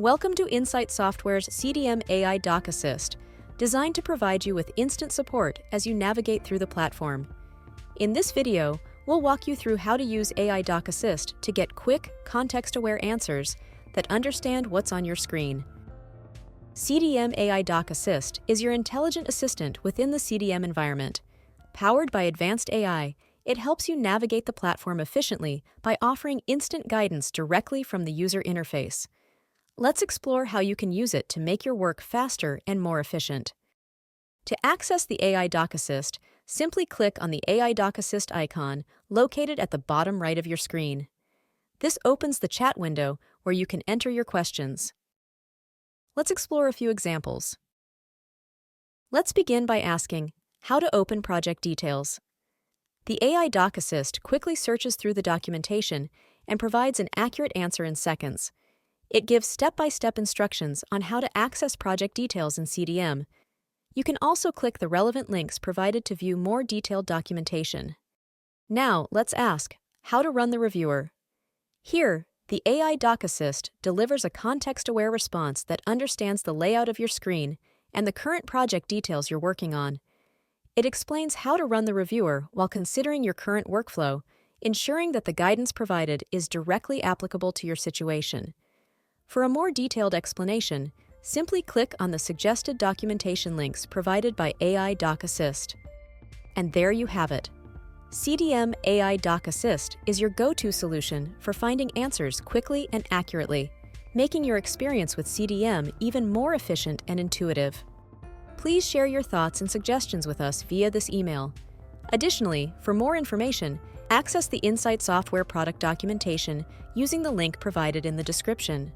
Welcome to Insight Software's CDM AI Doc Assist, designed to provide you with instant support as you navigate through the platform. In this video, we'll walk you through how to use AI Doc Assist to get quick, context-aware answers that understand what's on your screen. CDM AI Doc Assist is your intelligent assistant within the CDM environment. Powered by advanced AI, it helps you navigate the platform efficiently by offering instant guidance directly from the user interface. Let's explore how you can use it to make your work faster and more efficient. To access the AI Doc Assist, simply click on the AI Doc Assist icon located at the bottom right of your screen. This opens the chat window where you can enter your questions. Let's explore a few examples. Let's begin by asking, how to open project details. The AI Doc Assist quickly searches through the documentation and provides an accurate answer in seconds. It gives step-by-step instructions on how to access project details in CDM. You can also click the relevant links provided to view more detailed documentation. Now, let's ask, how to run the reviewer. Here, the AI Doc Assist delivers a context-aware response that understands the layout of your screen and the current project details you're working on. It explains how to run the reviewer while considering your current workflow, ensuring that the guidance provided is directly applicable to your situation. For a more detailed explanation, simply click on the suggested documentation links provided by AI Doc Assist. And there you have it. CDM AI Doc Assist is your go-to solution for finding answers quickly and accurately, making your experience with CDM even more efficient and intuitive. Please share your thoughts and suggestions with us via this email. Additionally, for more information, access the Insight Software product documentation using the link provided in the description.